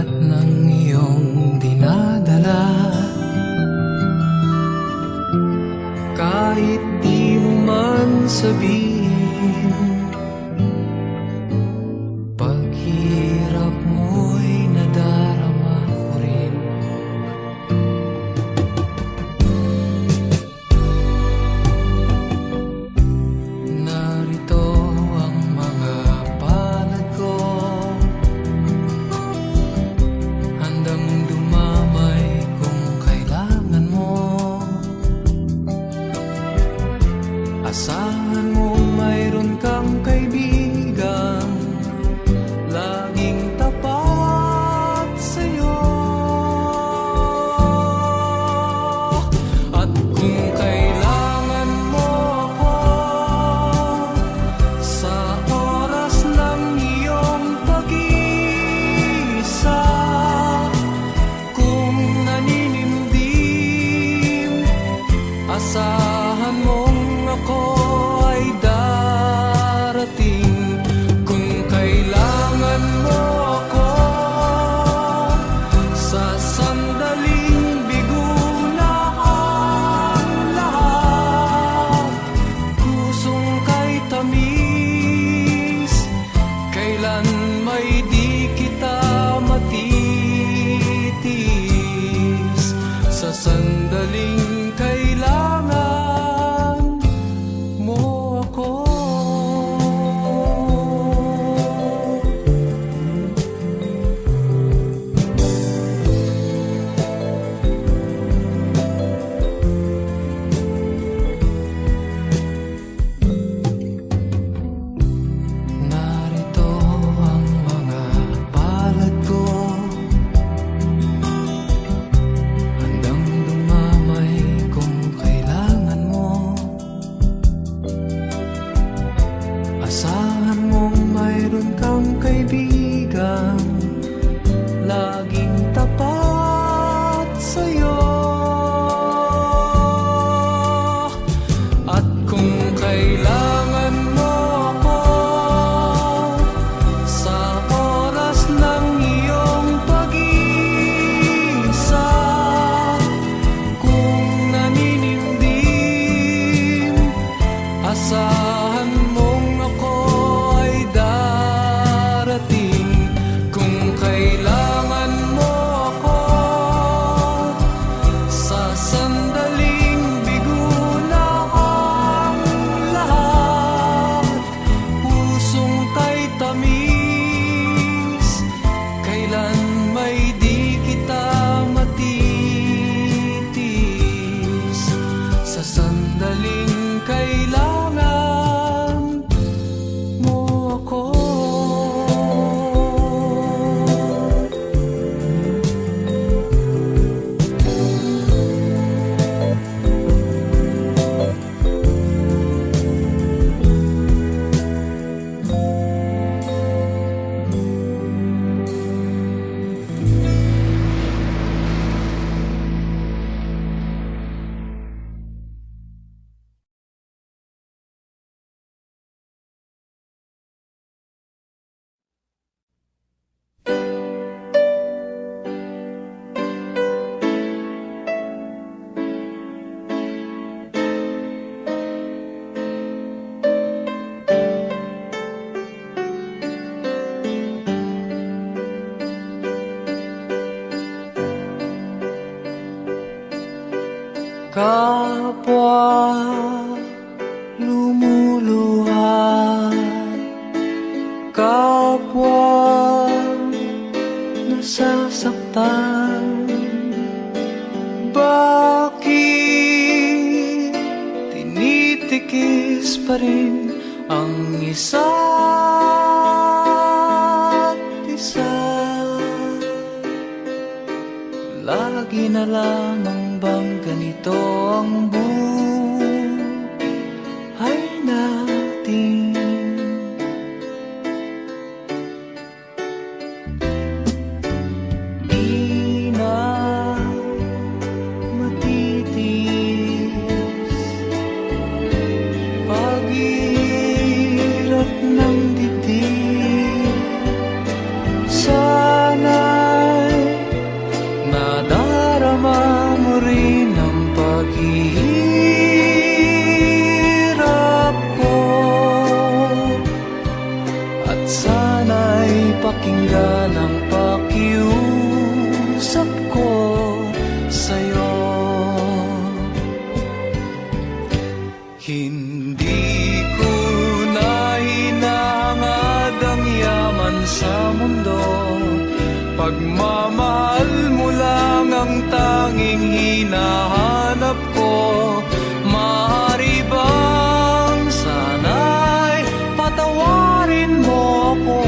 bigat ng iyong dinadala. Kahit di mo man sabihin, paghirap mo'y nadarama ko rin. Narito ang mga palad ko, handang dumamay kung kailangan mo. Asahan mo mayroon kang kaibigan, laging tapat sa'yo. At kung kailangan mo ako sa oras ng iyong pag-iisa, kung naninimdim, asahan mong ako ay darating. Kung kailangan mo ako sa sandaling bigo na ang lahat, pusong kay tamis, kailan may di kita matitis. Sa sandaling kailangan mo ako. Narito ang mga palad ko, handang dumamay kung kailangan mo. Asahan mong mayroon kang kaibigan, laging tapat sa'yo. At kung kailangan mo ako sa oras ng iyong pag-iisa, kung naninimdim, asahan mong ako ay darating. Kung kailangan mo ako sa sandaling bigo na ang lahat, pusong kay tamis, kailan may di kita matitis. Sa sandaling kailangan mo ako. Kapwa lumuluha, kapwa nasasaktan, bakit tinitikis pa rin ang isa't isa? Lagi na lamang bang ganito ang buhay natin? Di na matitis paghirap ng dibdib. Sana'y pakiusap ko sa'yo. Hindi ko na hinahangad ang yaman sa mundo, pagmamahal mo lang ang tanging hinahanap ko. Maaari bang sana'y patawarin mo ako,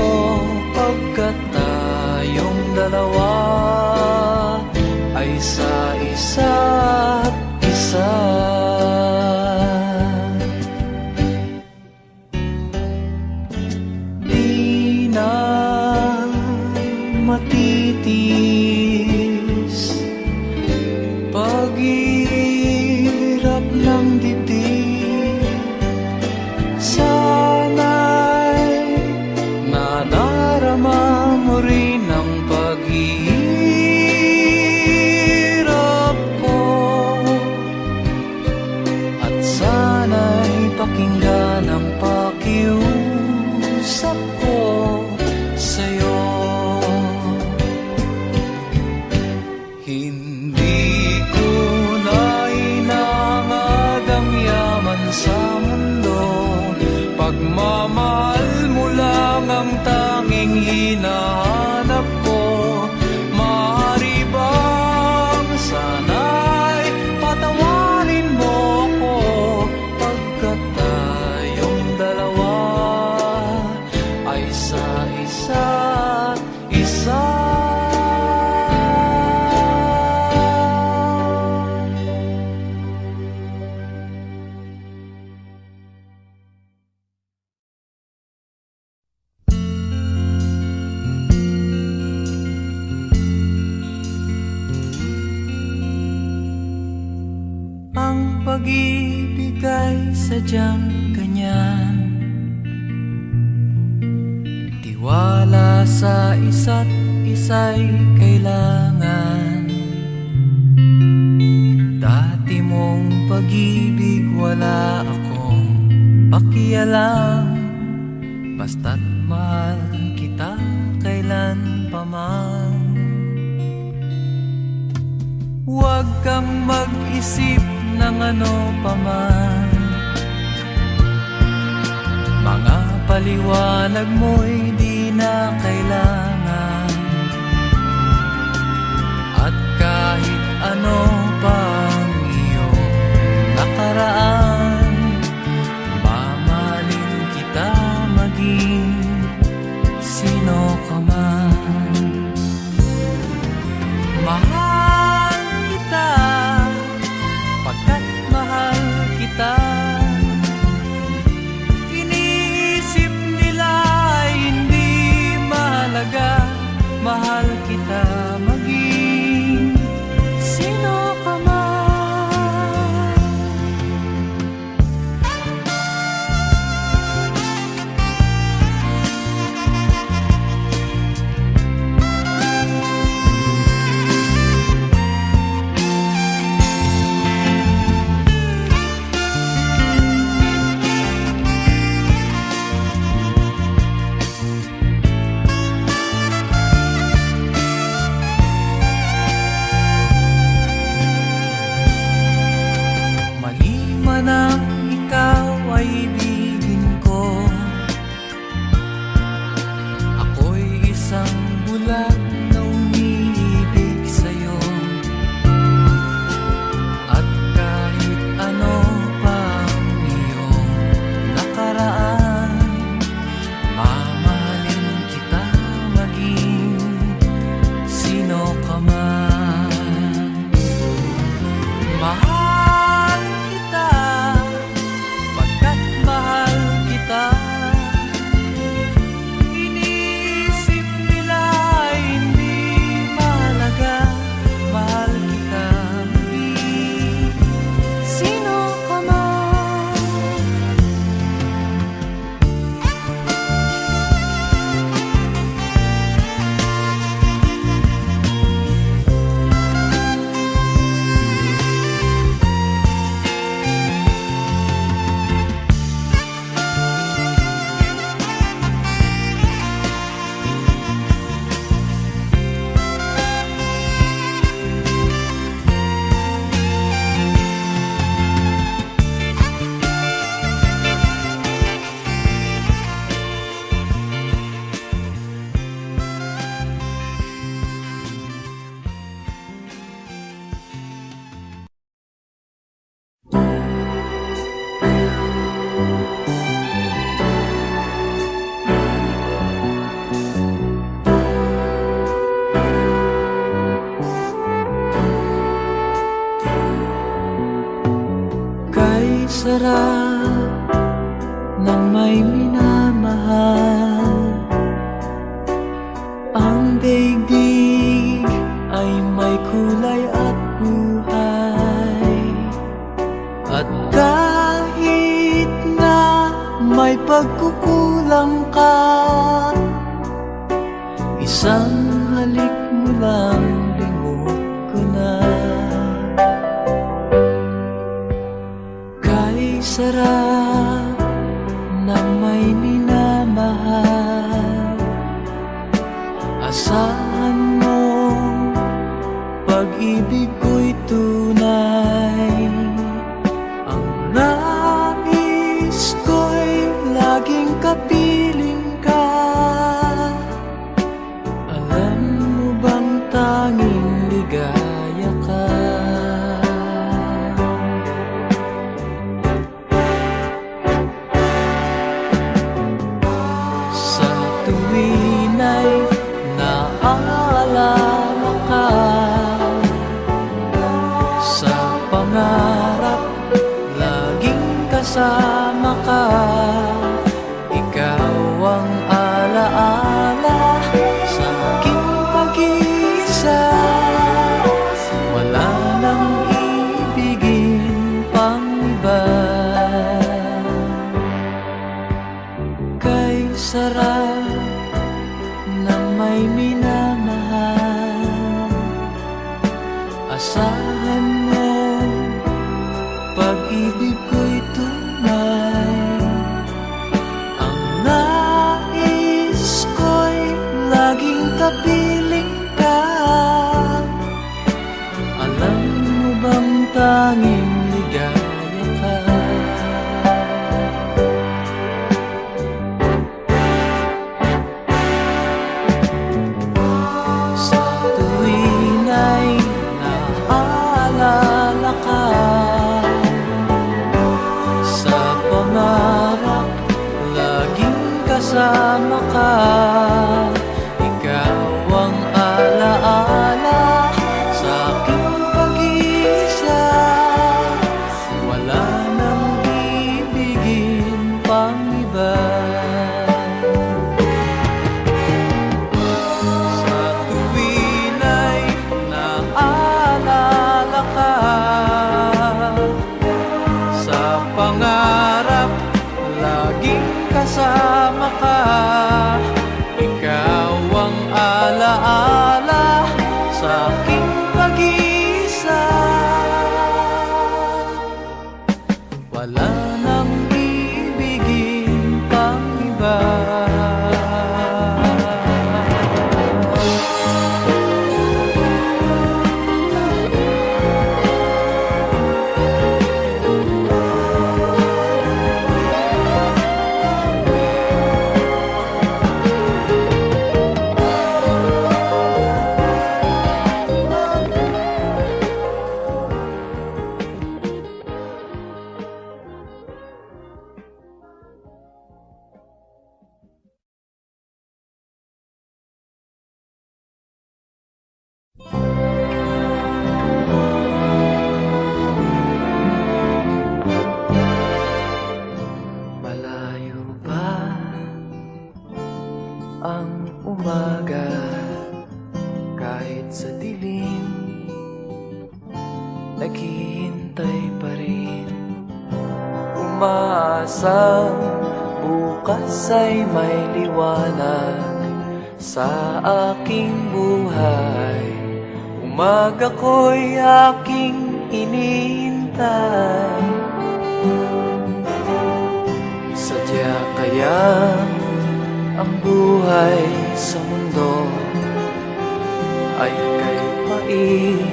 pagkat tayong dalawa ay sa isa't isa. Di na matitis paghirap ng dibdib, sana'y nadarama mo rin ang paghihirap ko, at sana'y pakinggan ang pakiusap ko sa'yo. Hindi ko na hinahangad ang yaman sa mundo, pagmamahal mo lang ang tanging hinahanap ko. Maaari bang sana'y patawarin mo ako, pagkat tayong dalawa ay sa isa't isa. Ang pag-ibig ay sadyang ganyan, tiwala sa isa't isa'y kailangan. Dati mong pag-ibig wala akong pakialam, basta't mahal kita kailan pa man. Huwag kang mag-isip ng ano paman, mga paliwanag mo'y di na kailangan. At kahit ano pang iyong nakaraan, mamahalin kita maging sino ka man. Mahal kita pagkat mahal kita. Iniisip nila ay hindi mahalaga, sarap ng may minamahal. Ang daigdig ay may kulay at buhay. At kahit na may pagkukulang ka, isang halik mo lang limot ko na. Kay sarap ng may minamahal, asahan mo pag-ibig ko'y tunay. Ang nais ko'y laging kapiling ka. Alam mo bang tanging ligaya ka? Sa tuwin ay naaalala ka, sa pangarap laging kasama ka. Ikaw ang alaala sa aking pag-iisa. Wala nang ibigin pang iba. Kay sarap ng may minamahal, asahan mo pag-ibig ko'y tunay. Ang nais ko'y laging kapiling ka. Alam mo bang tanging ligaya ka? Sa tuwin ay naaalala ka, sa pangarap laging kasama ka. Ikaw ang alaala sa aking pag-iisa. Wala nang ibigin pang iba. Sa tuwin ay naaalala ka, sa pangarap laging kasama ka. Ikaw ang alaala sa aking pag-iisa. Wala nang ibigin pang iba. Malayo ba ang umaga kahit sa dilim? Naghihintay pa rin, umaasang bukas ay may liwanag sa aking buhay. Umaga ko'y aking hinihintay. Sadya kaya ang buhay sa mundo ay kay pait,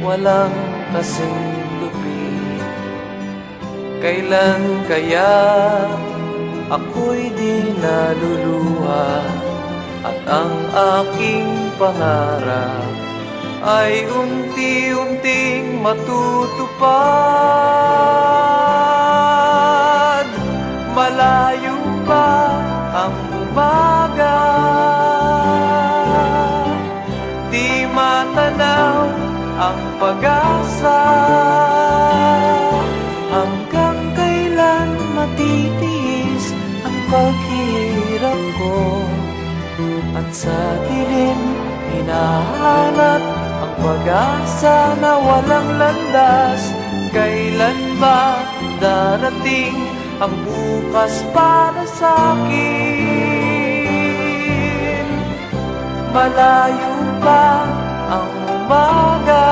walang kasing lupit. Kailan kaya ako'y di naluluha at ang aking pangarap ay unti-unting matutupad? Malayo pa ang umaga, di matanaw ang pag-asa, hanggang sa dilim, hinahanap ang pag-asa na walang landas. Kailan ba darating ang bukas para sa'kin? Malayo pa ang umaga,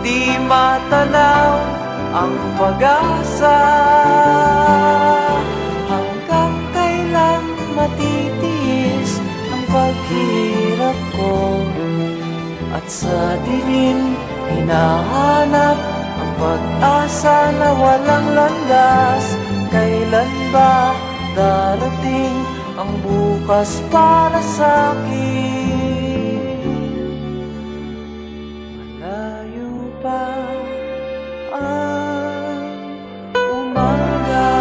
di matanaw ang pag-asa. Hanggang kailan matitiis ang paghirap ko? At sa dilim, hinahanap ang pag-asa na walang landas. Kailan ba darating ang bukas para sa'kin? Malayo pa ang umaga.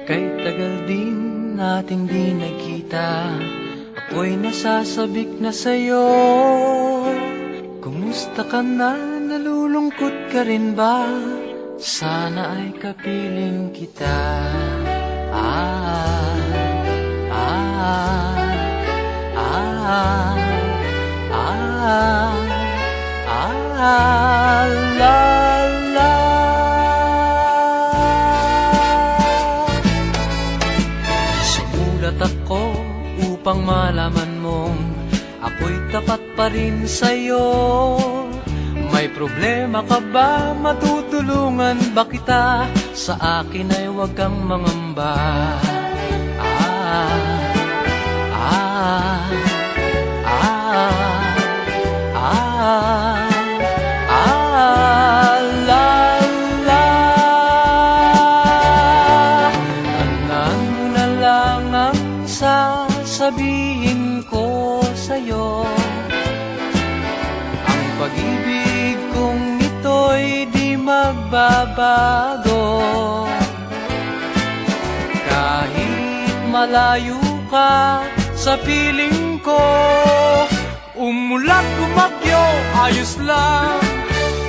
Kay tagal din nating di nagkita, ako'y nasasabik na sa'yo. Kumusta ka na? Nalulungkot ka rin ba? Sana ay kapiling kita. Ah, ah, ah, ah, ah, la, la. Sumulat ako upang malaman mong ako'y tapat pa rin sa'yo. May problema ka ba? Matutulungan ba kita? Sa akin ay huwag kang mangamba. Ah, ah, ah, ah, ah, la, la. Tandaan mo na lang ang sasabihin ko sa'yo. Ang pag-ibig kong ito'y di magbabago. Kahit malayo ka sa piling ko, umulat bumagyo, ayos lang.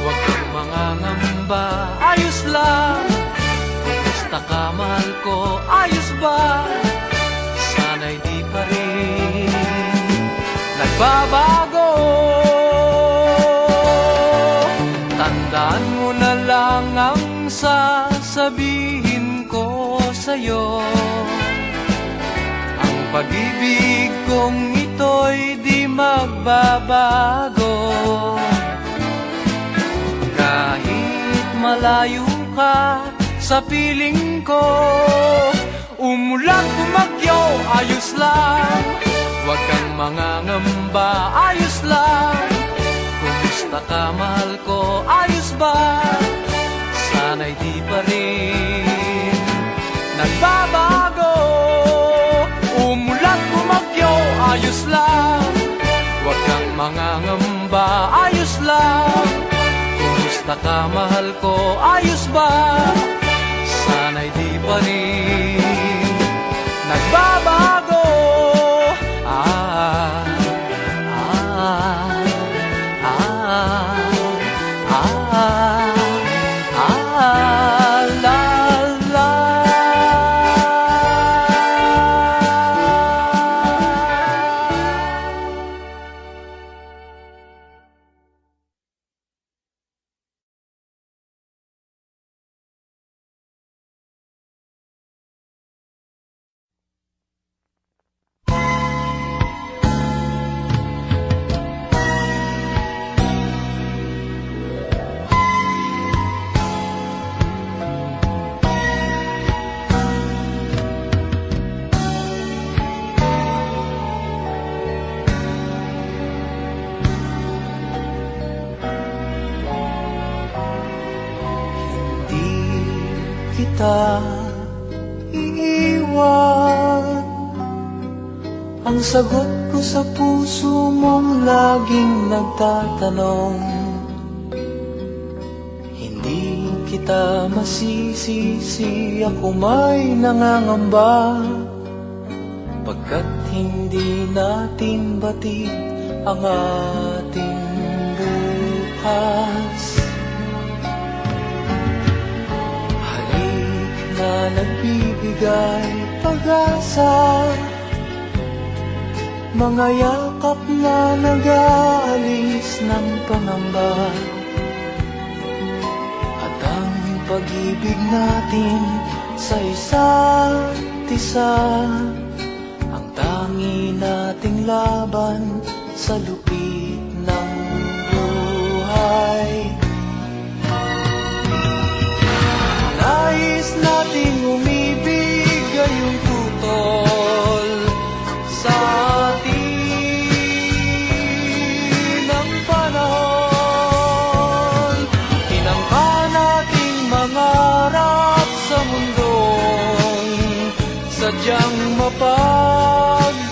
Huwag kang mangangamba, ayos lang. Kumusta ka, mahal ko, ayos ba? Sana'y di pa rin nagbabago. Tandaan mo na lang ang sasabihin ko sa'yo. Ang pag-ibig kong ito'y di magbabago. Kahit malayo ka sa piling ko, umulan bumagyo, ayos lang. Huwag kang mangangamba, ayos lang. Kumusta ka, mahal ko, ayos ba? Sana'y di pa rin nagbabago. Umulan bumagyo, ayos lang. Huwag kang mangangamba, ayos lang. Kumusta ka, mahal ko, ayos ba? Sana'y di pa rin nagbabago. Ah, ah, ah, ah, ah, la, la. Kita iiwan, ang sagot ko sa puso mong laging nagtatanong. Hindi kita masisisi, ako may nangangamba, pagkat hindi natin batid ang ating bukas. Halik na nagbibigay pag-asa, mga yakap na nag-aalis ng pangamba, at ang pag-ibig natin sa isa't isa, ang tangi nating laban sa lupit ng buhay. Nais nating umibig gayong tutol sa atin ang panahon. Tinangka nating mangarap sa mundong sadyang mapagkait.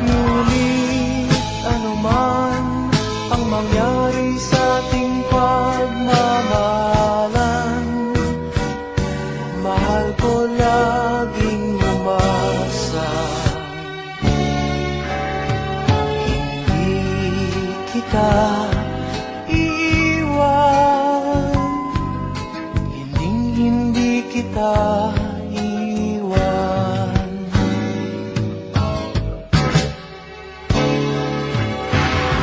Ngunit anuman ang mangyari sa ating pagmamahalan, mahal ko laging umasa. Hindi kita iiwan, hindi kita iiwan.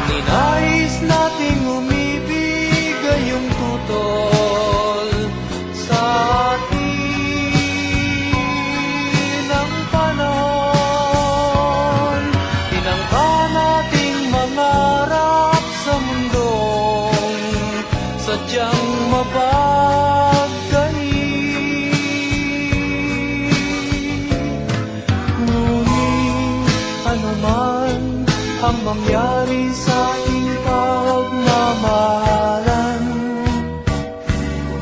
Ninais nating umibig gayong tutol sa atin ang panahon. Tinangka nating mangarap sa mundong sadyang mapagkait. Ngunit anuman ang mangyari sa ating pagmamahalan,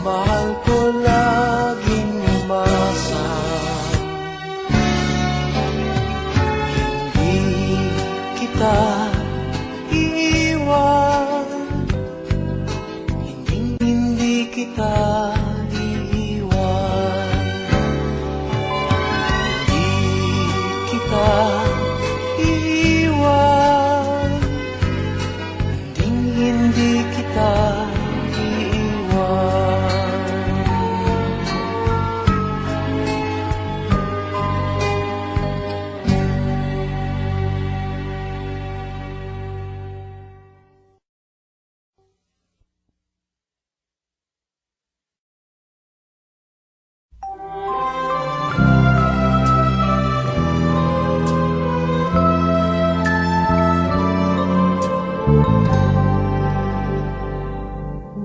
mahal ko laging umasa. Hindi kita iiwan, hindi kita iiwan. Hindi kita iiwan, hindi kita iiwan.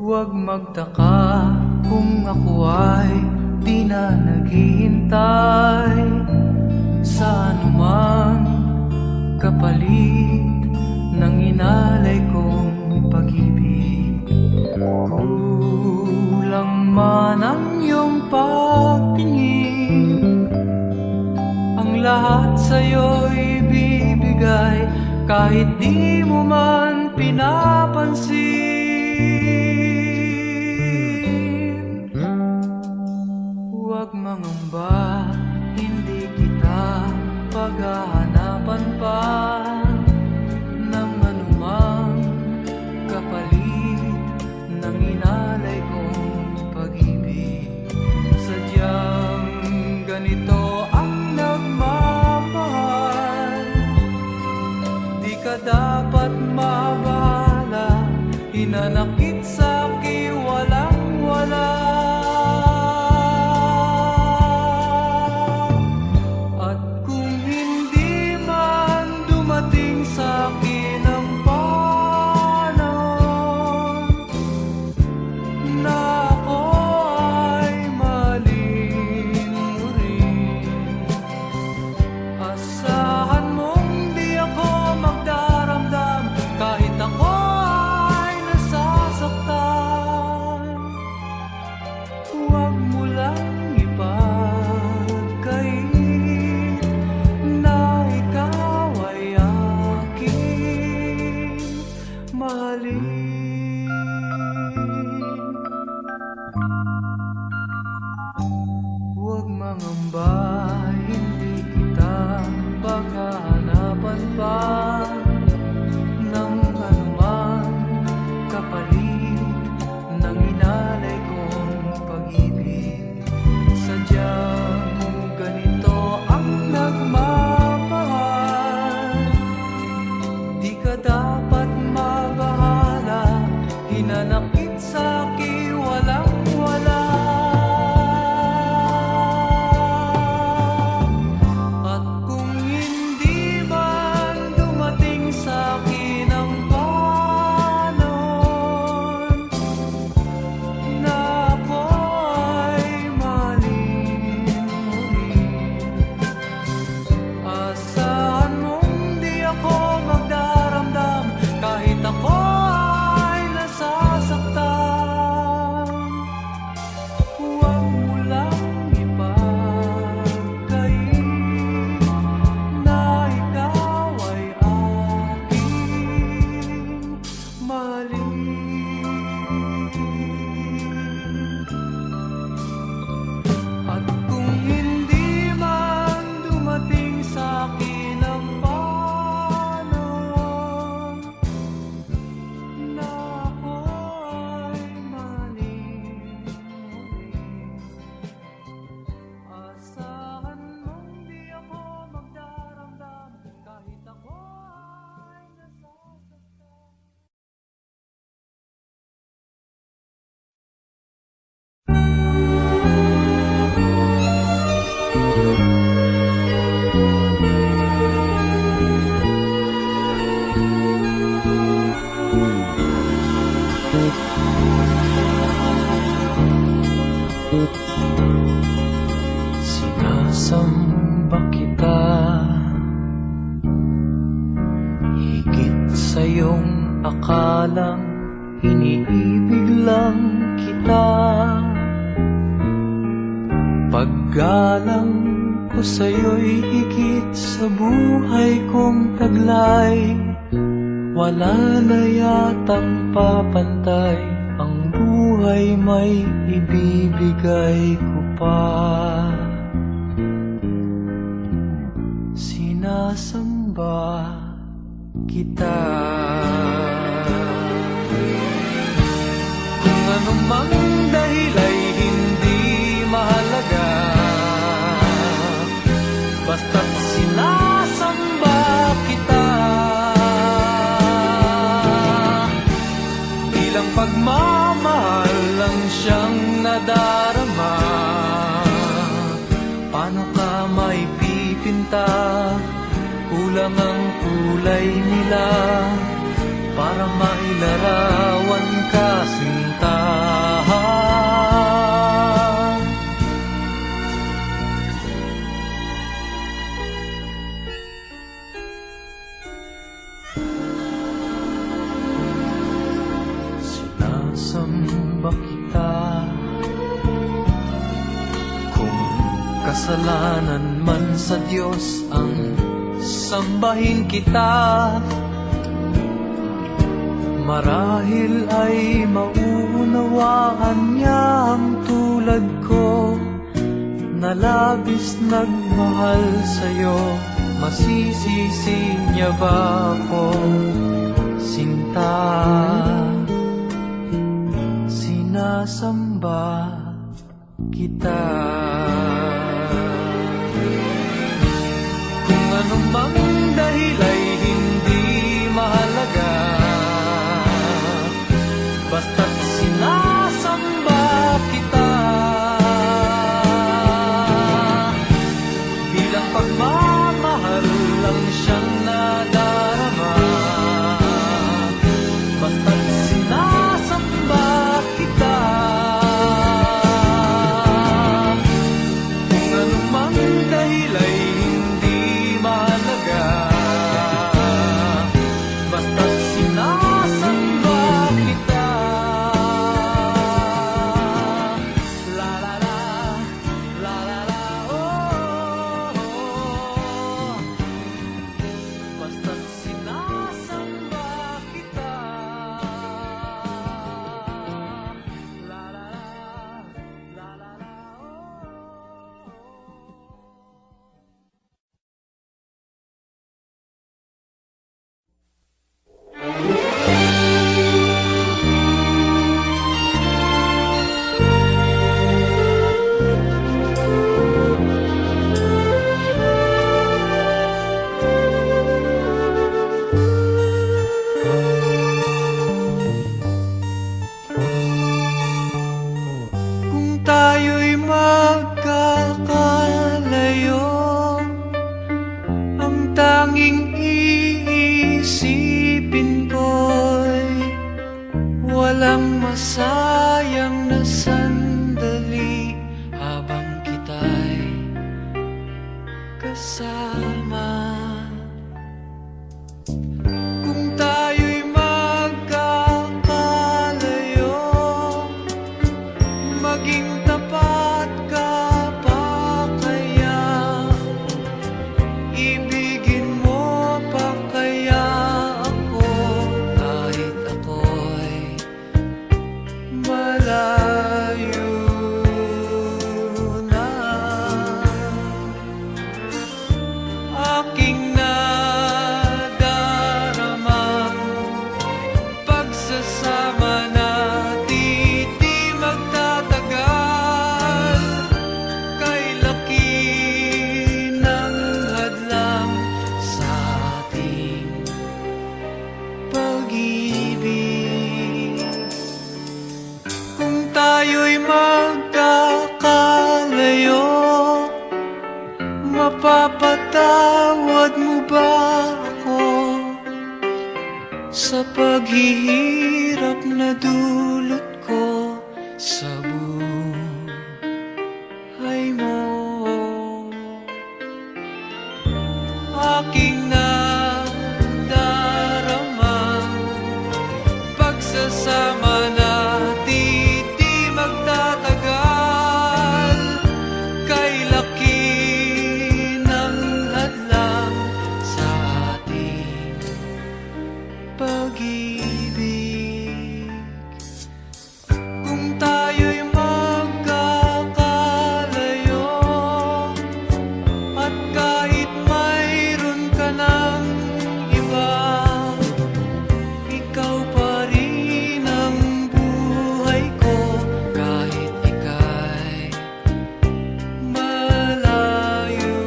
Huwag magtaka kung ako ay di na naghihintay sa anumang kapalit ng inalay kong pag-ibig. Kulang man ang iyong pagtingin, ang lahat sa'yo'y bibigay kahit di mo man pinapansin. Huwag mangamba, hindi kita paghahanapan pa ng anumang kapalit ng inalay kong pag-ibig. Sadyang ganito ang nagmamahal, di ka dapat mabahala, hinanakit sa'ki walang-wala. ka dapat mabahala, hinanakit sa'ki walang wala. At kung hindi man dumating sa'kin ang panon na ako'y maling muli, asahan mong di ako magdaramdam kahit ako ay nasasaktan. Huwag mo lang ipagkain na ikaw ay aking mali. At kung hindi man dumating sa'kin ang panon na ako'y maling muli, asahan mong di ako magdaramdam kahit ako ay nasasaktan. Sinasamba kita higit sa iyong akalang iniibig lang kita. Paggalang ko sa'yo'y higit sa buhay kong taglay. Wala na yatang papantay, ang buhay may ibibigay ko pa. Sinasamba kita. Kung anumang dahil ay hindi mahalaga, basta't sinasamba kita. Bilang pagmamahal lang siyang nadarama. Paano ka may pipinta? Kulang ang kulay nila para mailarawan ka, sinta. Sinasamba kita. Kung kasalanan man sa Diyos ang sambahin kita, marahil ay mauunawaan niya ang tulad ko na labis nagmahal sa'yo. Masisisi niya ba ako, sinta? Sinasamba kita. Kung anumang dahil ay hindi mahalaga, basta't sinasamba kita. Bilang pagmamahal lang siyang nadarama, basta't sinasamba kita. isipin ko'y walang masayang na sandali habang kita'y kasama. Kung tayo'y magkakalayo, maging tapat ka pa kaya? Ibigin mo pa kaya ako kahit ako'y malayo na? Aking nadaramang pagsasama natin di magtatagal. Kay laki ng hadlang sa ating pag-ibig. Kung tayo'y magkakalayo, mapapatawad mo ba ako sa paghihirap na dulot ko sa buhay mo? Aking nadaramang pagsasama natin di magtatagal. Kay laki ng hadlang sa ating pag-ibig. Kung tayo'y magkakalayo, at kahit mayroon ka ng iba, ikaw pa rin ang buhay ko kahit ika'y malayo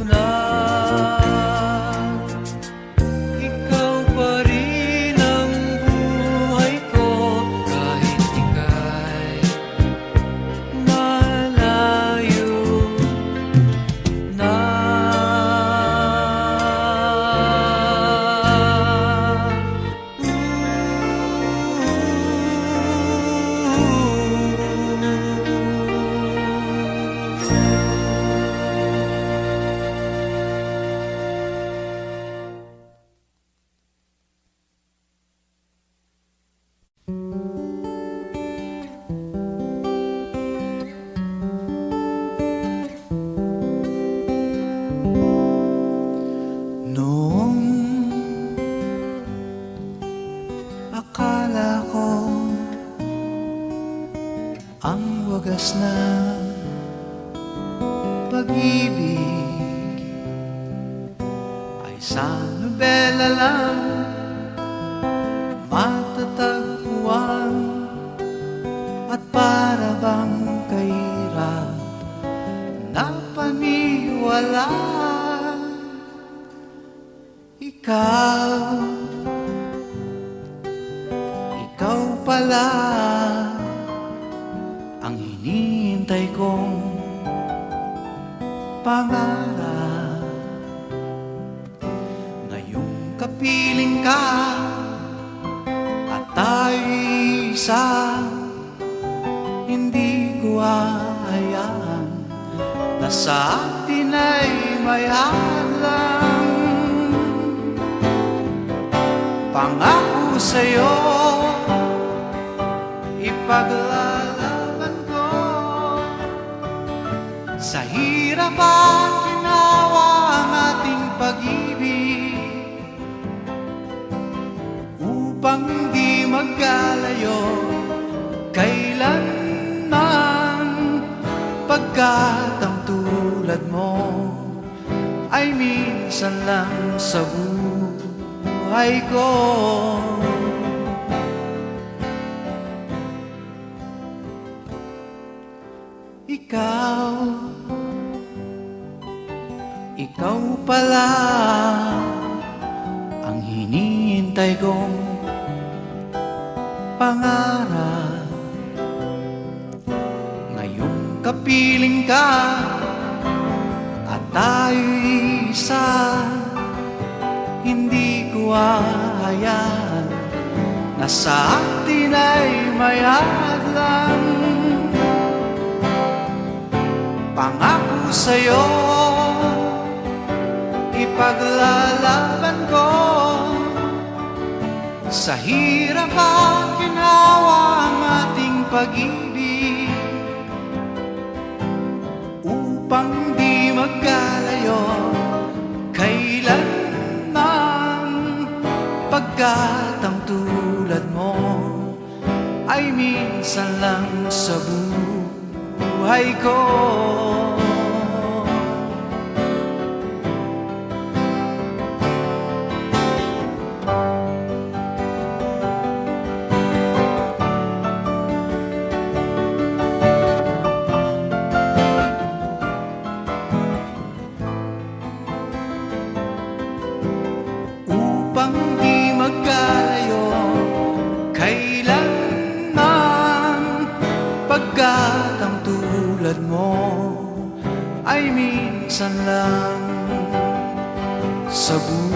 na. Ikaw pa rin ang buhay ko kahit ika'y malayo na. Noong akala ko ang wagas na pag-ibig ay sa nobela lang matatagpuan, at para bang kahirap na paniwalaan. Ikaw pala ang hinihintay kong pangarap. Ngayong kapiling ka at tayo'y isa, hindi ko hahayaan na sa atin ay may hadlang. Pangako sa'yo, ipaglalaban ko sa hirap at ginawa ang ating pag-ibig, upang hindi magkalayo kailanman, pagkat ang tulad mo ay minsan lang sa buhay ko. Ikaw pala ang hinihintay kong pangarap. Ngayong kapiling ka at tayo'y isa, hindi ko mo hahayaan na sa atin ay may hadlang. Pangako sa'yo, ipaglalaban ko. Sa hirap at ginawa ang ating pag-ibig, upang di magkalayo kailanman. Pagkat ang tulad mo ay minsan lang sa buhay ko. Upang di magkalayo kailanman. Pagkat ang tulad mo ay minsan lang sa buhay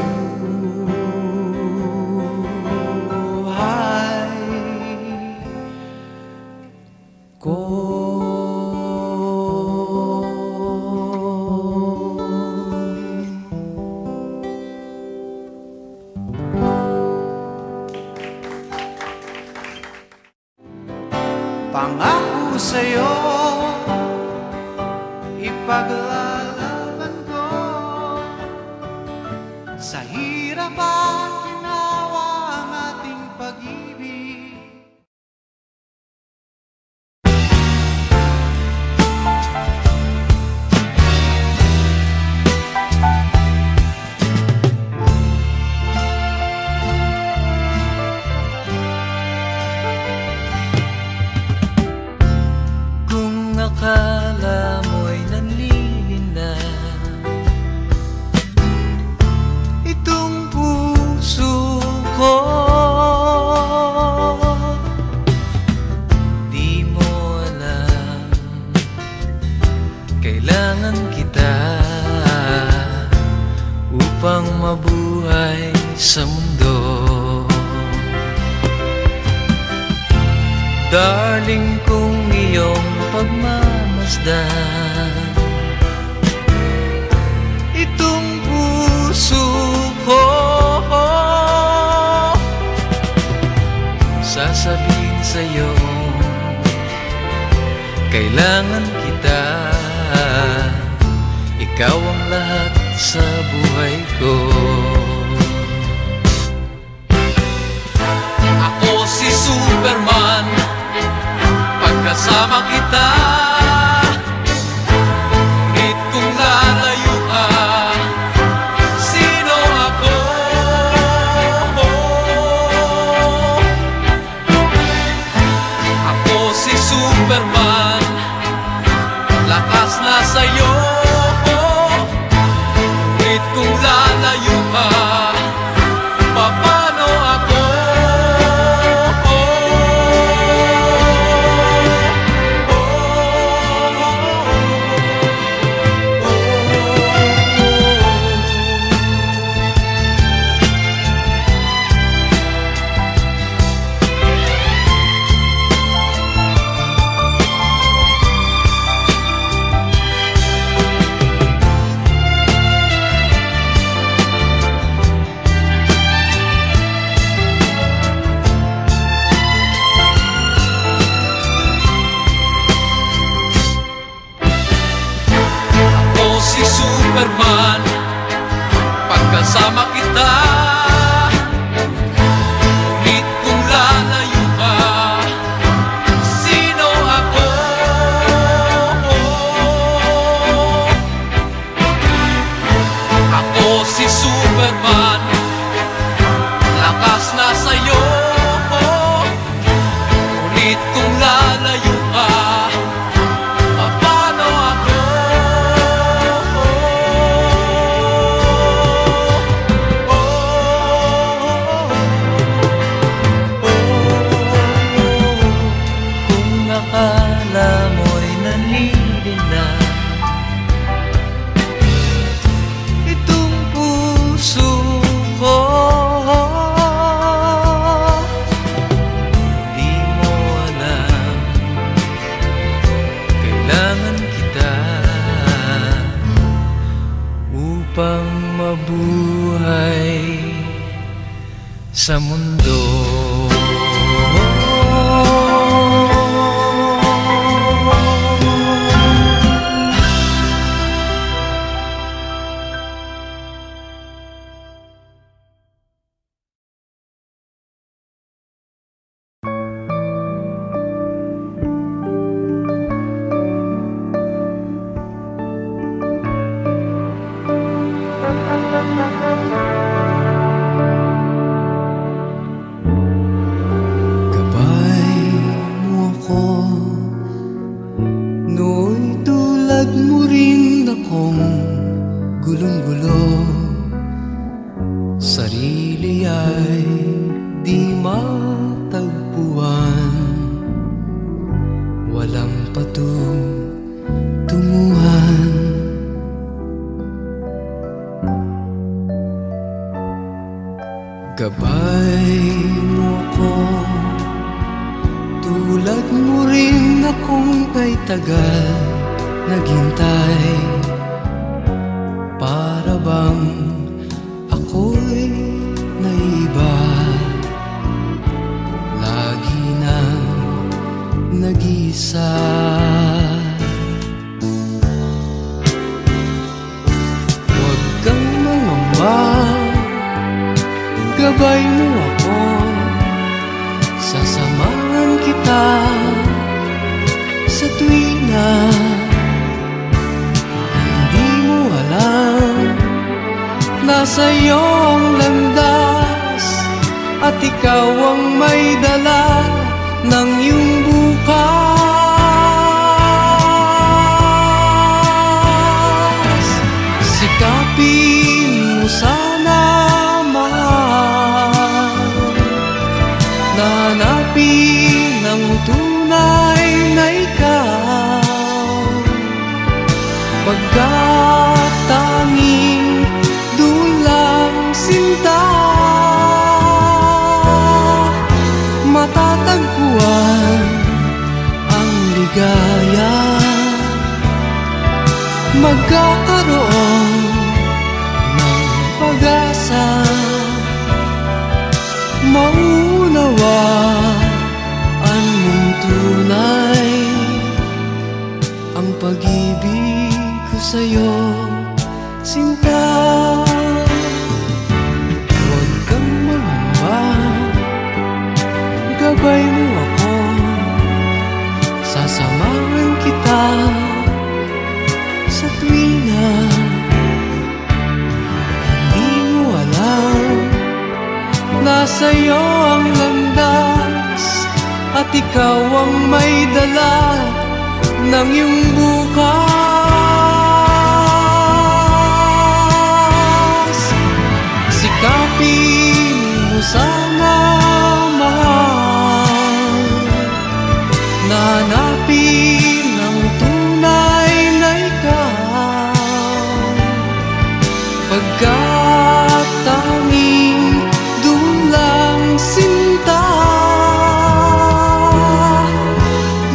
ko. Pangako sa'yo, ipaglalaban ko. Sa hirap at ginawa ang ating pag-ibig. Akala mo'y nanlilina itong puso ko. Di mo alam, kailangan kita upang mabuhay sa mundo. Darling, kung iyong pagmamasdan itong puso ko, sasabihin sa'yo, kailangan kita. Ikaw ang lahat sa buhay ko. Ako si Superman, pagkasama kita. Ngunit kung lalayo ka, sino ako? Ako si Superman, lakas na sa'yo. Ngunit kung lalayo ka, sa mundo. Gabay mo ako, nooy tulad mo rin akong gulong-gulo. Sarili ay di matagpuan, walang patunguhan. Gabay mo ako, tulad mo rin akong kay tagal naghintay. Para bang ako'y naiba, lagi nang nag-isa. Huwag kang mangamba, gabay mo ako, sasamahan kita sa tuwina. Hindi mo alam, nasa iyo ang landas, at ikaw ang may dala ng iyong bukas. Sikapin mo sana, hanapin ang tunay na ikaw, pagkat tanging dulang sinta matatagpuan ang ligaya. Magkakaroon ng pag-asa, maunawaan mong tunay ang pag-ibig ko sa'yo, sinta. Huwag kang mangamba, gabay mo ako, sasamahan kita sa tuwina. Hindi mo alam, nasa iyo ang landas, at ikaw ang may dala ng iyong bukas. Sikapin mo sana, mahal, na hanapin ang tunay na ikaw, pagkat tanging dulang sinta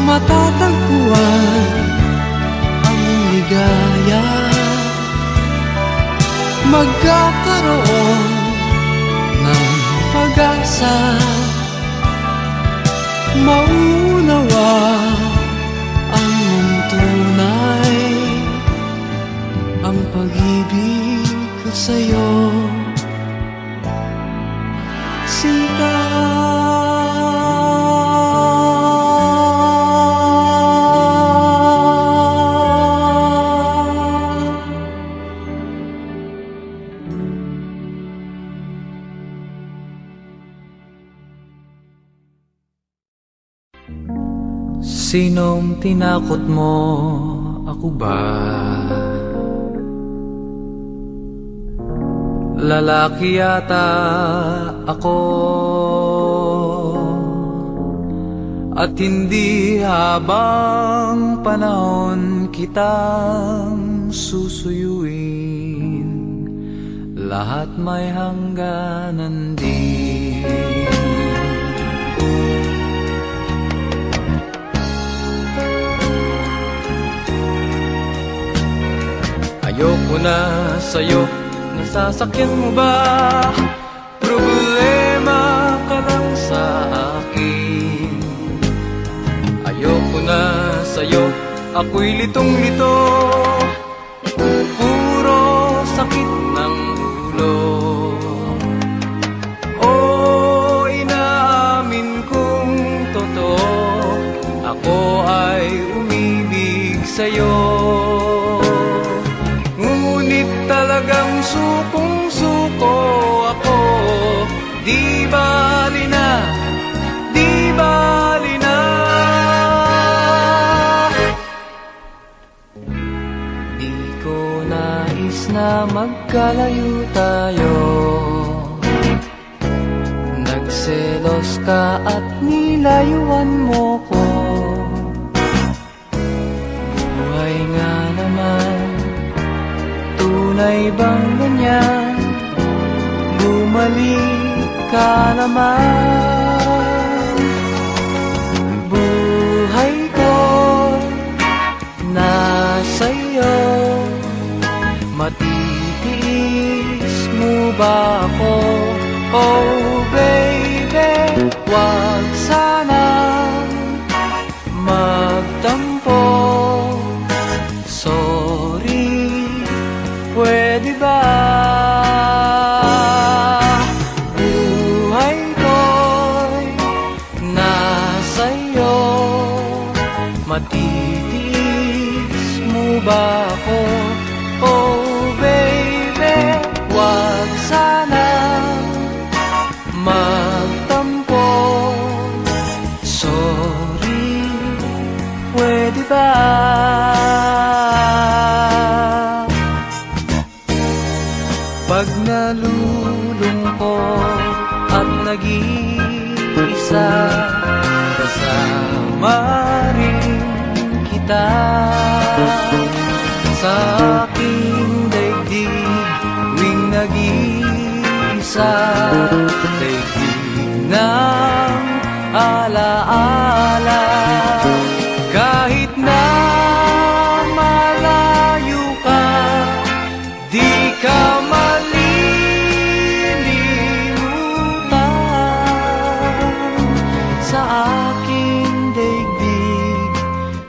matatagpuan ang ligaya. Magkakaroon ng pag-asa, maunawa ang tunay ang pag-ibig ko sa'yo, sinta. Sinong tinakot mo? Ako ba? Lalaki yata ako, at hindi habang panahon kitang susuyuin. Lahat may hangganan din. Ayoko na sa'yo, nasasakyan mo ba? Problema ako'y litong-lito, puro sakit ng ulo. Oo, inaamin kong totoo, ako ay umibig sa'yo. Ngunit talagang sukong-suko ako, di bali na, di bali na. Di ko nais na magkalayo tayo, nagselos ka at nilayuan mo ko. Buhay nga naman, tunay bang ganyan? Bumalik ka naman. Buhay ko nasa iyo, matitiis mo ba ako? Oh baby, wag sanang magtampo. Sorry, pwede ba? Buhay ko'y nasa iyo, matitiis mo ba ako? Oh baby, wag sanang magtampo. Sorry, pwede ba? Pag nalulungkot at nag-iisa, kasama rin kita. Sa aking daigdig, tuwing nag-iisa, daigdig ng alaala. Kahit na malayo ka, di ka malilimutan. Sa aking daigdig,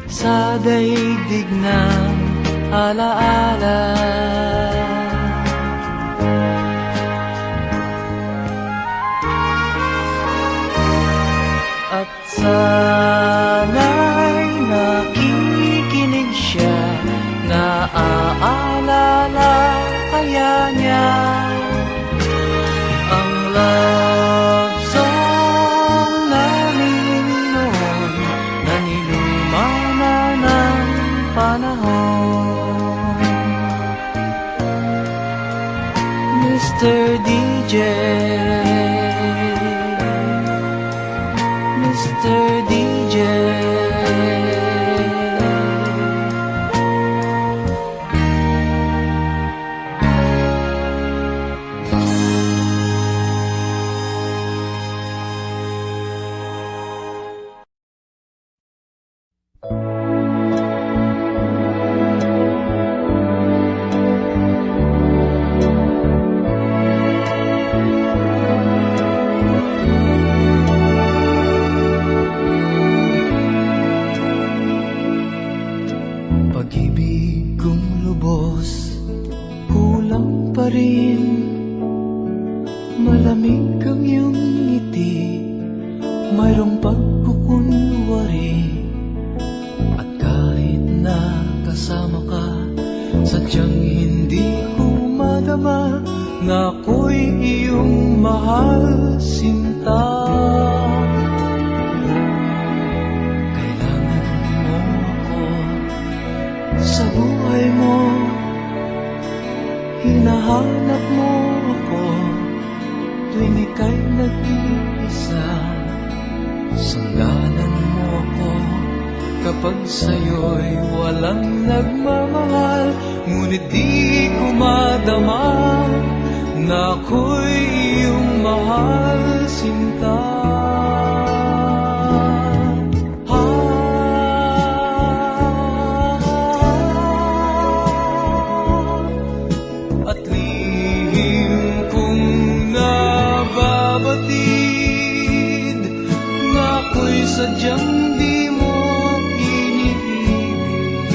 sa daigdig ng alaala. At sana'y nakikinig siya, naaalala kaya niya ang love song namin noon na niluma na ng panahon. Mr. DJ, Mr. DJ, pag-ibig kong lubos, kulang pa rin. Malamig ang iyong ngiti, mayroong pagkukunwari. At kahit na kasama ka, sadyang hindi ko madama na ako'y iyong mahal, sinta. Kailangan mo ako sa buhay mo, hinahanap mo ako tuwing ika'y nag-iisa. Sanggalan mo ako kapag sa'yo'y walang nagmamahal. Ngunit di ko madama na ako'y iyong mahal, sinta. At lihim kong nababatid na ako'y sadyang di mo iniibig.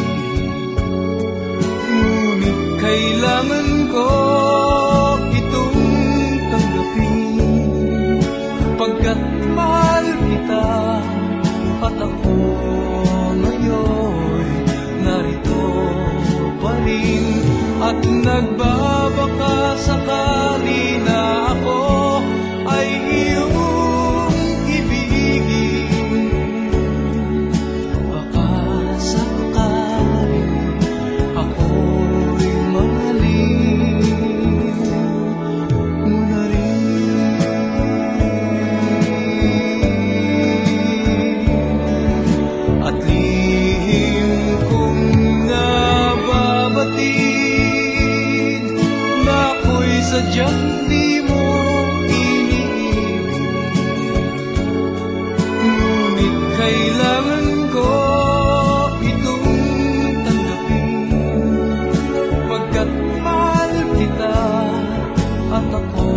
nagbabaka sakali na ako ay iyong ibigin. Baka sakaling ako'y mahalin mo na rin. At lihim kong nababatid na ako'y sadyang di mo iniibig. Ngunit kailangan ko itong tanggapin, pagkat mahal kita at ako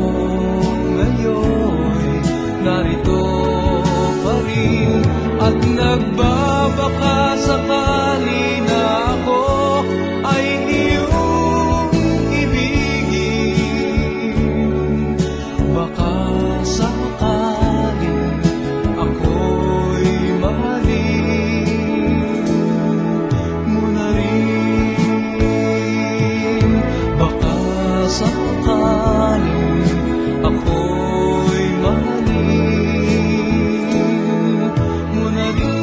ngayon narito pa rin. At nagbabaka sakali na ako ay iyong ibigin. Baka sakaling ako'y mahalin mo na rin. Baka sakaling ako'y mahalin mo na rin.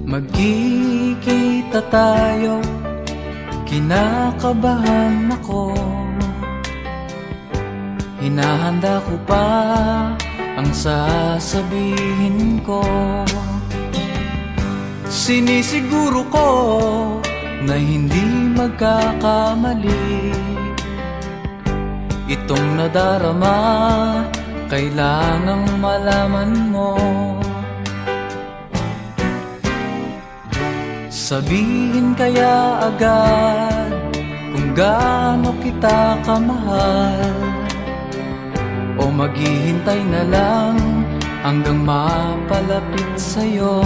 Magkikita tayo, kinakabahan ako. Hinahanda ko pa ang sasabihin ko. Sinisiguro ko na hindi magkakamali. Itong nadarama, kailangang malaman mo. Sabihin kaya agad kung gaano kita kamahal, o maghihintay na lang hanggang mapalapit sa'yo.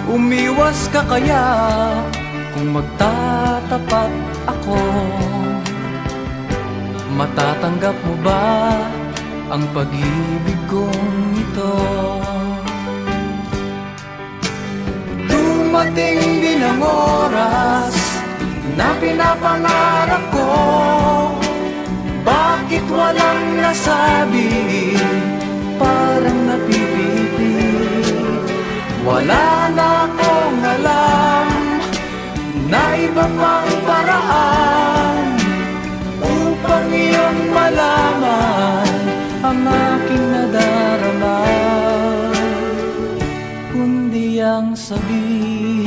Umiwas ka kaya kung magtatapat ako? Matatanggap mo ba ang pag-ibig kong ito? Dumating din ang oras na pinapangarap ko. Bakit walang nasabi? Parang napipili. Wala na akong alam na iba pang paraan upang iyong malaman ang aking nadarama, kundi ang sabihin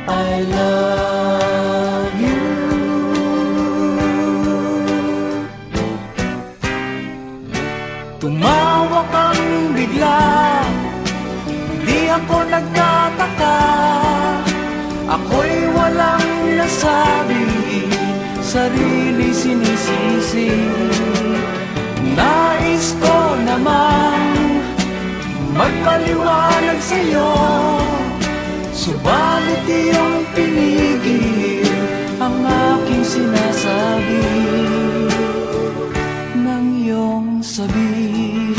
I love you. Tumawa kang bigla, di ako nagtataka. Ako'y walang nasabi, sarili sinisisi. Nais ko namang magpaliwanag sa'yo, subalit iyong pinigil ang aking sinasabi. Nang iyong sabihin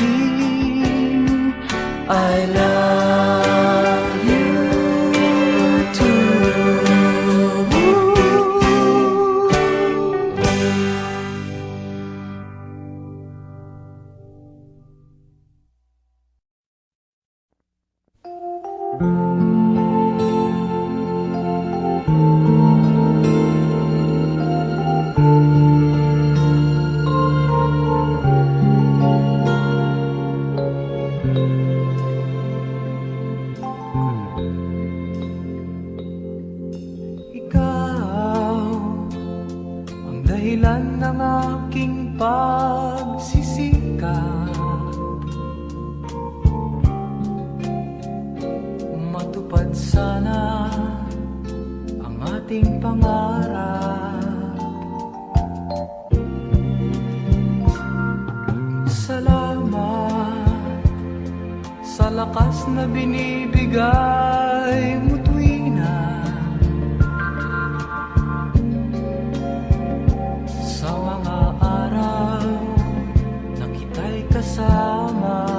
I love you too. Dahilan ng aking pagsisikap matupad sa pangarap. Salamat sa lakas na binibigay mo tuwina, sa mga araw na kita'y kasama.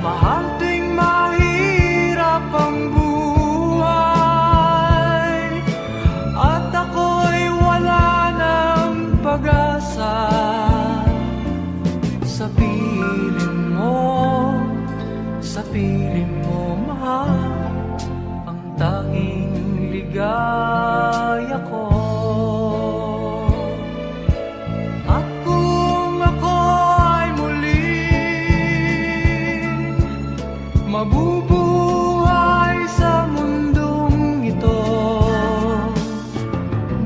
Mahal tuwing mahirap ang buhay at ako'y wala ng pag-asa. Sa piling mo, mahal, ang tanging ligaya ko. At kung ako ay muling mabubuhay sa mundong ito,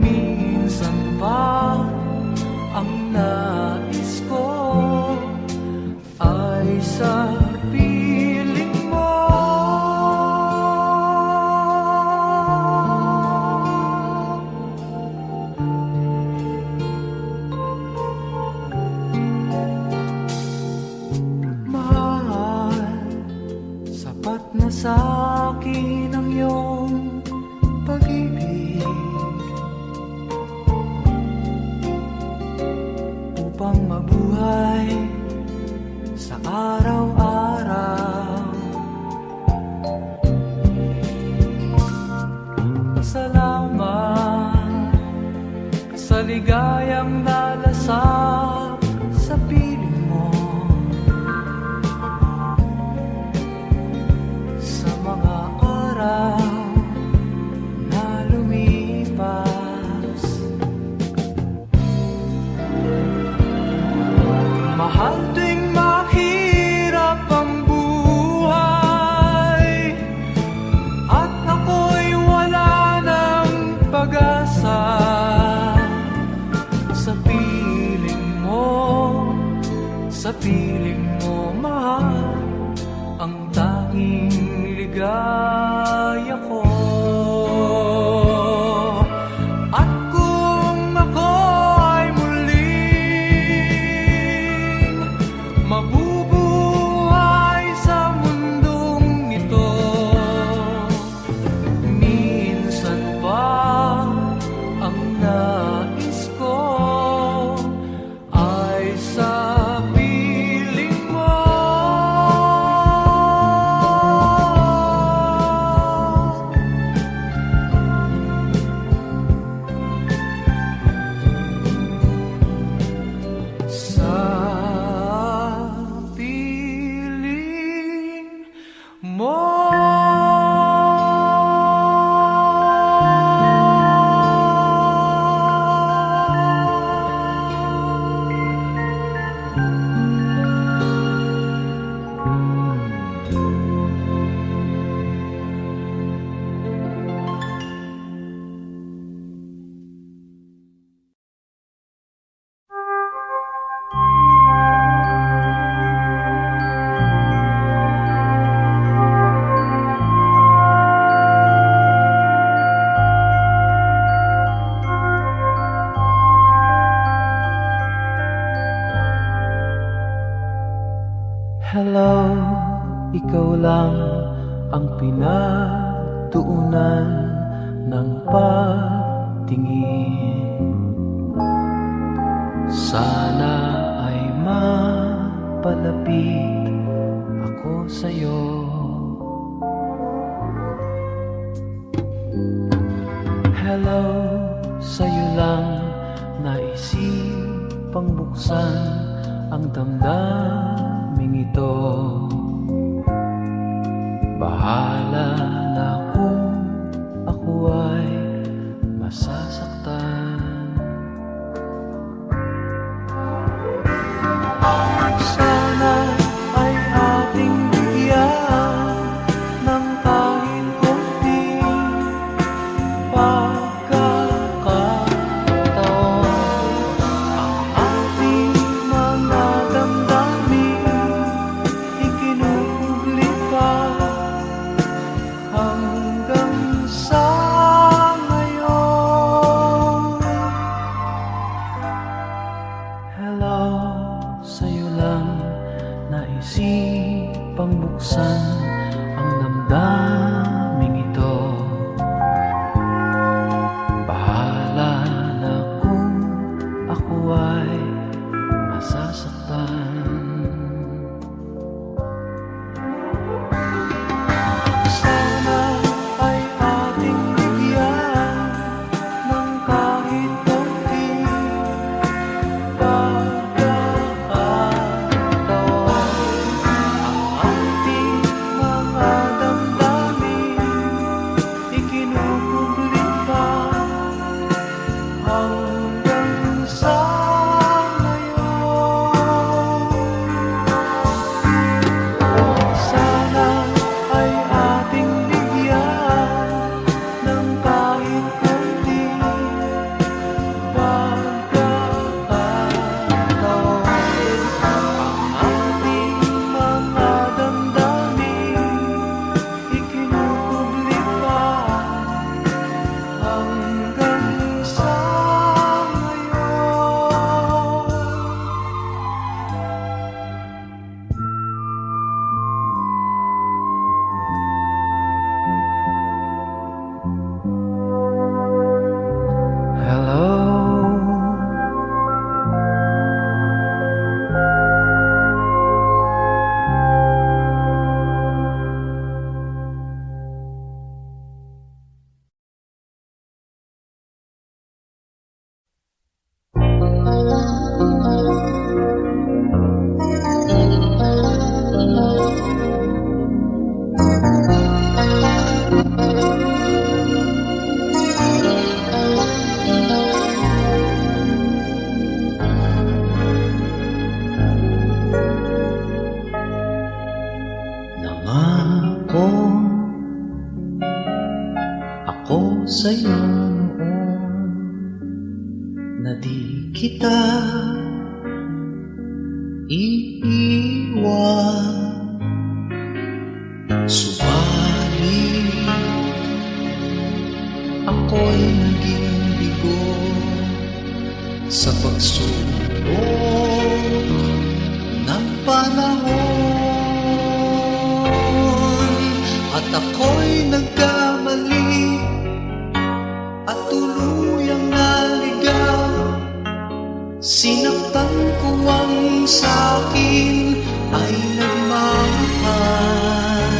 minsan pa ang nais ko ay sa piling mo. Mahal, sapat na sa akin ang iyong pag-ibig upang mabuhay sa araw-araw. Salamat sa ligayang nalasap sa piling mo, sa mga araw na lumipas. Mahal tuwing mahirap ang buhay at ako'y wala ng pag-asa. Sa piling mo, mahal, ang tanging ligaya ko. At kung ako ay muling mabubuhay sa mundong ito, minsan pa ang nais ko ay sa mo. Hello, ikaw lang ang pinagtuunan ng pagtingin. Sana ay mapalapit ako sa'yo. Hello, sa'yo lang naisipang buksan ang damdamin ito. Bahala na kung ako ay masasaktan. Sana ay ating bigyan ng kahit konting pagkakataon. Ang ating mga damdamin ikinubli pa ako sa'yo noon na di kita iiwan. Subalit ako'y naging bigo sa pagsubok ng panahon, at ako'y nagkamali at tuluyang naligaw. Sinaktan ko ang sa'kin ay nagmamahal,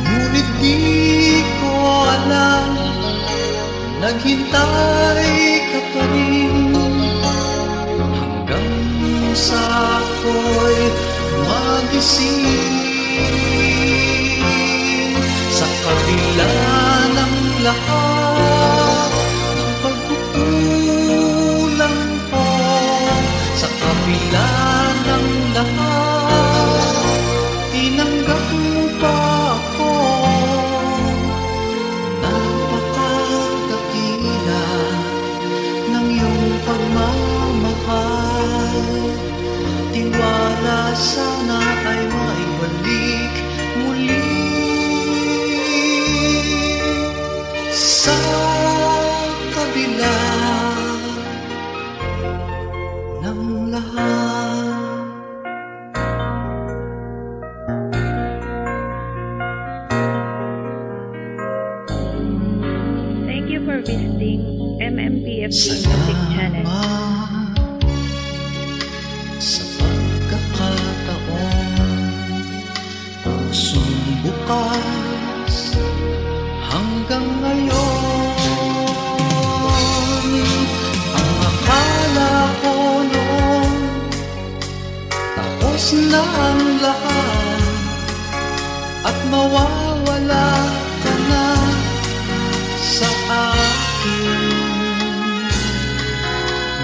ngunit di ko alam, naghintay ka pa rin hanggang sa ako'y magising. Sa kabila ng lahat ng pagkukulang ko, sa kabila ng lahat, tinanggap mo pa ako. Napakadakila ng iyong pagmamahal, tiwala sana ay maibalik muli. Sa kabila ng lahat. Thank you for visiting MMPFD Music Channel. Salamat sa pagkakataon, pusong bukas hanggang ngayon. Ang akala ko noon tapos na ang lahat at mawawala ka na sa akin.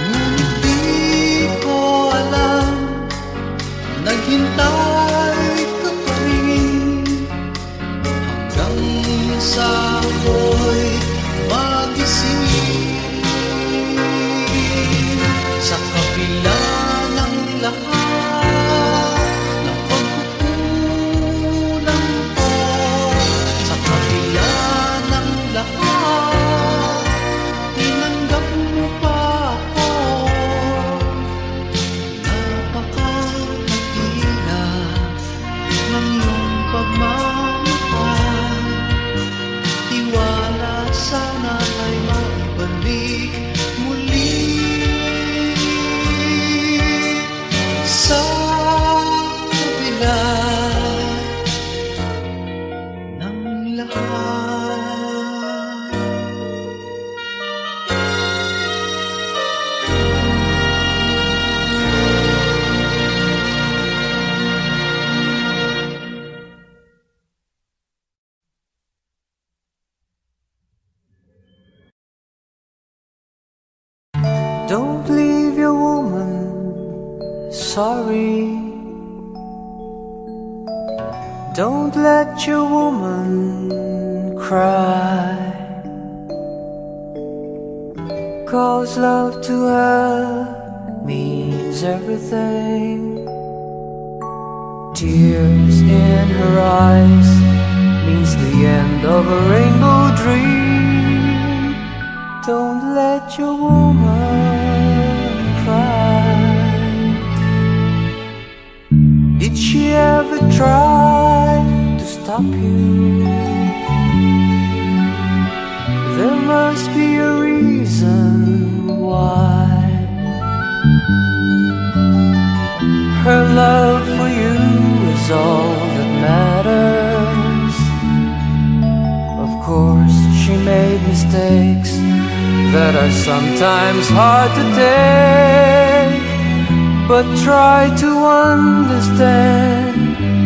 Ngunit di ko alam, naghintay ka pa rin hanggang sa ako'y magising. Sa kabila ng lahat ng pagkukulang ko, sa kabila ng lahat, tinanggap mo pa ako. Napakadakila ng iyong pagmamahal, tiwala sana ay maibalik muli. Sa kabila ng lahat. Don't leave your woman, sorry. Don't let your woman cry, 'cause love to her means everything. Tears in her eyes means the end of a rainbow dream. Don't let your woman cry. Did she ever try to stop you? There must be a reason why. Her love for you is all that matters. Of course, she made mistakes that are sometimes hard to take, but try to understand,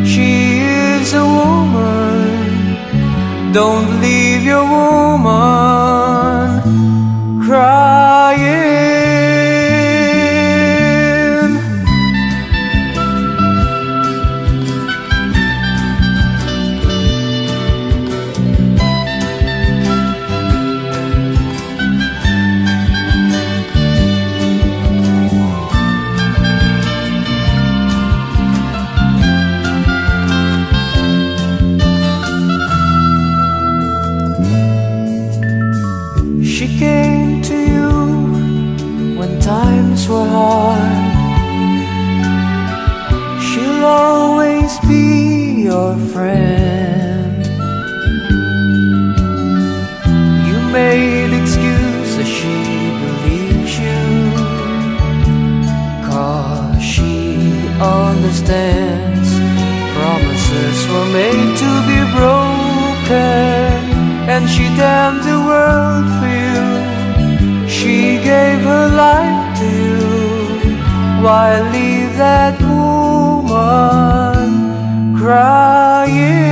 she is a woman. Don't leave your woman crying. were hard, she'll always be your friend. You made excuses, she believes you, 'cause she understands promises were made to be broken, and she damned the world for you. She gave her life to you. Why leave that woman crying?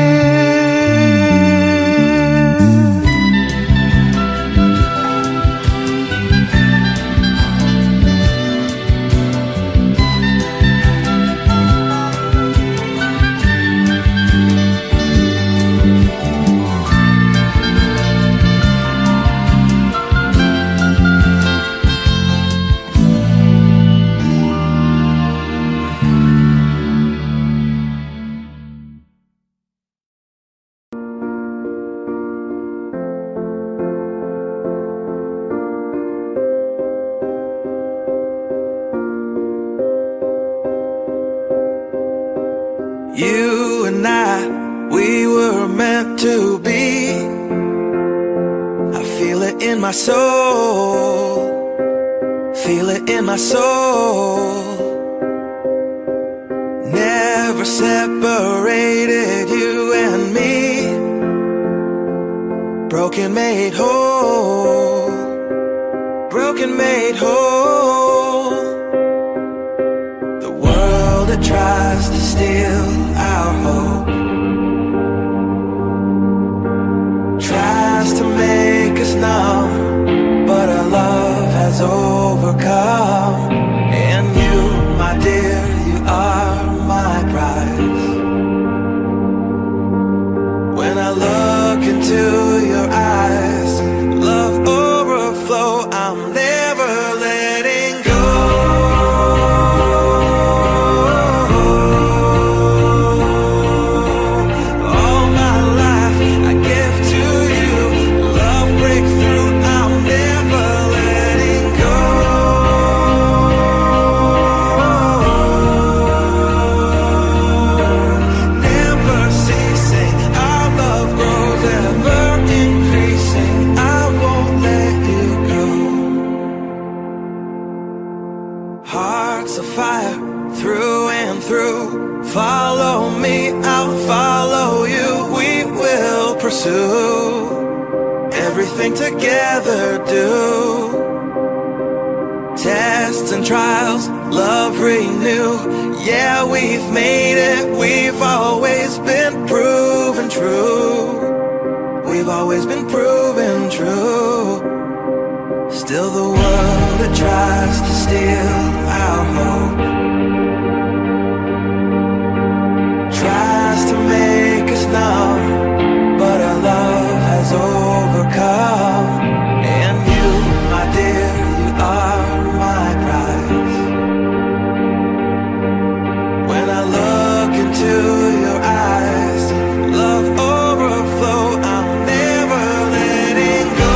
You and I, we were meant to be. I feel it in my soul, feel it in my soul. Never separated, you and me. Broken made whole, broken made whole. The world that tries to steal our hope tries to make us numb, but our love has overcome. And you, my dear, you are my prize. When I look into your eyes, love overflow, I'm never letting go. Hearts of fire through and through. Follow me, I'll follow you. We will pursue everything together, do tests and trials, love renew. Yeah, we've made it, we've always been proven true. We've always been proven true. Still the world that tries to steal our hope tries to make us numb, but our love has overcome. And you, my dear, you are my prize. When I look into your eyes, love overflow, I'm never letting go.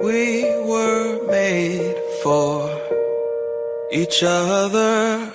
We were made for each other.